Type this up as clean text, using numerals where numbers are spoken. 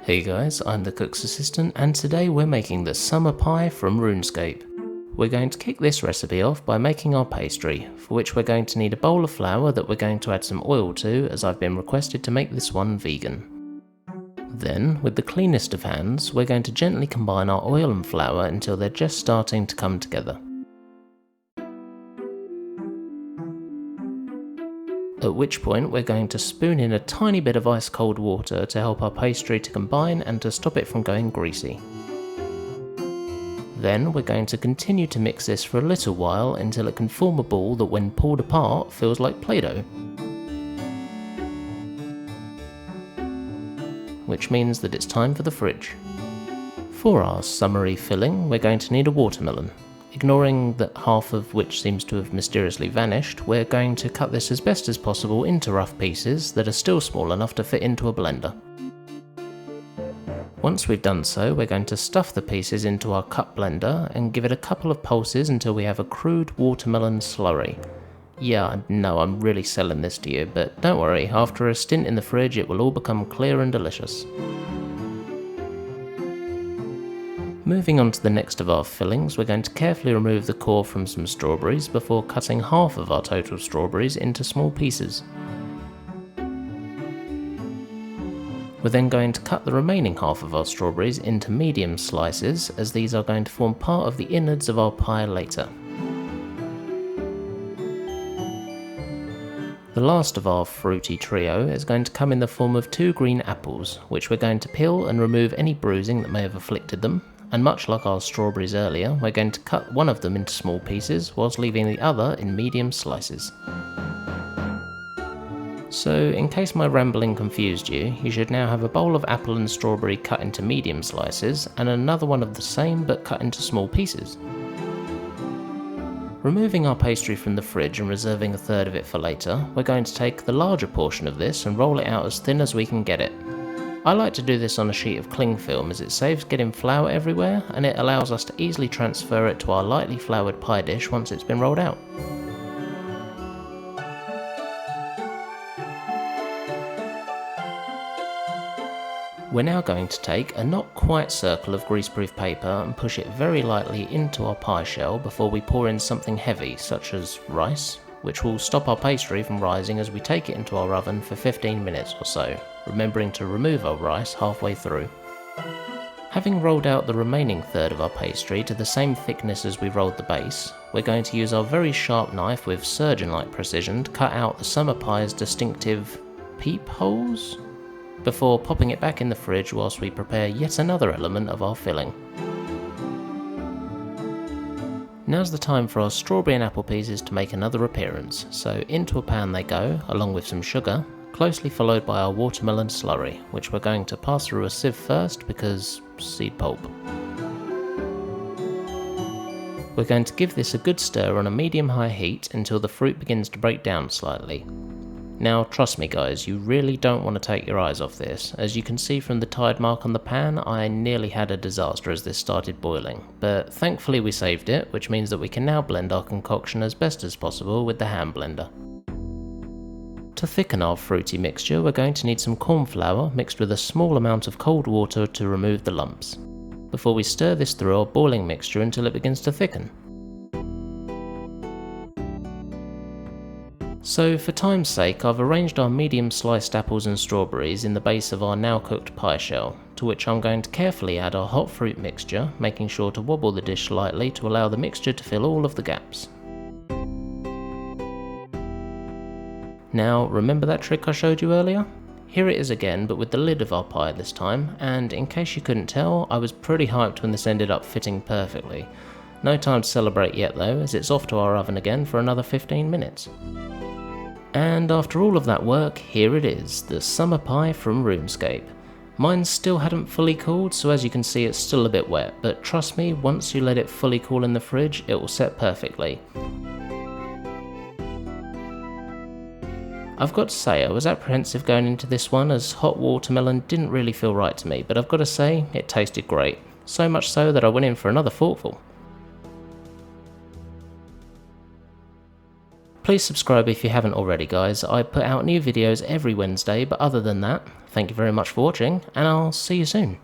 Hey guys, I'm the cook's assistant and today we're making the summer pie from RuneScape. We're going to kick this recipe off by making our pastry, for which we're going to need a bowl of flour that we're going to add some oil to, as I've been requested to make this one vegan. Then, with the cleanest of hands, we're going to gently combine our oil and flour until they're just starting to come together. At which point we're going to spoon in a tiny bit of ice cold water to help our pastry to combine and to stop it from going greasy. Then we're going to continue to mix this for a little while until it can form a ball that when pulled apart feels like Play-Doh. Which means that it's time for the fridge. For our summery filling we're going to need a watermelon. Ignoring that half of which seems to have mysteriously vanished, we're going to cut this as best as possible into rough pieces that are still small enough to fit into a blender. Once we've done so, we're going to stuff the pieces into our cut blender and give it a couple of pulses until we have a crude watermelon slurry. Yeah, I know I'm really selling this to you, but don't worry, after a stint in the fridge it will all become clear and delicious. Moving on to the next of our fillings, we're going to carefully remove the core from some strawberries before cutting half of our total strawberries into small pieces. We're then going to cut the remaining half of our strawberries into medium slices, as these are going to form part of the innards of our pie later. The last of our fruity trio is going to come in the form of 2 green apples, which we're going to peel and remove any bruising that may have afflicted them. And much like our strawberries earlier, we're going to cut one of them into small pieces whilst leaving the other in medium slices. So in case my rambling confused you, you should now have a bowl of apple and strawberry cut into medium slices and another one of the same but cut into small pieces. Removing our pastry from the fridge and reserving a third of it for later, we're going to take the larger portion of this and roll it out as thin as we can get it. I like to do this on a sheet of cling film as it saves getting flour everywhere and it allows us to easily transfer it to our lightly floured pie dish once it's been rolled out. We're now going to take a not quite circle of greaseproof paper and push it very lightly into our pie shell before we pour in something heavy such as rice, which will stop our pastry from rising as we take it into our oven for 15 minutes or so, remembering to remove our rice halfway through. Having rolled out the remaining third of our pastry to the same thickness as we rolled the base, we're going to use our very sharp knife with surgeon-like precision to cut out the summer pie's distinctive peepholes, before popping it back in the fridge whilst we prepare yet another element of our filling. Now's the time for our strawberry and apple pieces to make another appearance, so into a pan they go, along with some sugar, closely followed by our watermelon slurry, which we're going to pass through a sieve first because seed pulp. We're going to give this a good stir on a medium-high heat until the fruit begins to break down slightly. Now trust me guys, you really don't want to take your eyes off this. As you can see from the tide mark on the pan, I nearly had a disaster as this started boiling, but thankfully we saved it, which means that we can now blend our concoction as best as possible with the hand blender. To thicken our fruity mixture, we're going to need some cornflour mixed with a small amount of cold water to remove the lumps, before we stir this through our boiling mixture until it begins to thicken. So for time's sake, I've arranged our medium sliced apples and strawberries in the base of our now cooked pie shell, to which I'm going to carefully add our hot fruit mixture, making sure to wobble the dish slightly to allow the mixture to fill all of the gaps. Now, remember that trick I showed you earlier? Here it is again, but with the lid of our pie this time, and in case you couldn't tell, I was pretty hyped when this ended up fitting perfectly. No time to celebrate yet though, as it's off to our oven again for another 15 minutes. And after all of that work, here it is, the summer pie from RuneScape. Mine still hadn't fully cooled, so as you can see it's still a bit wet, but trust me, once you let it fully cool in the fridge, it will set perfectly. I've got to say, I was apprehensive going into this one as hot watermelon didn't really feel right to me, but I've got to say, it tasted great. So much so that I went in for another forkful. Please subscribe if you haven't already, guys. I put out new videos every Wednesday, but other than that, thank you very much for watching, and I'll see you soon.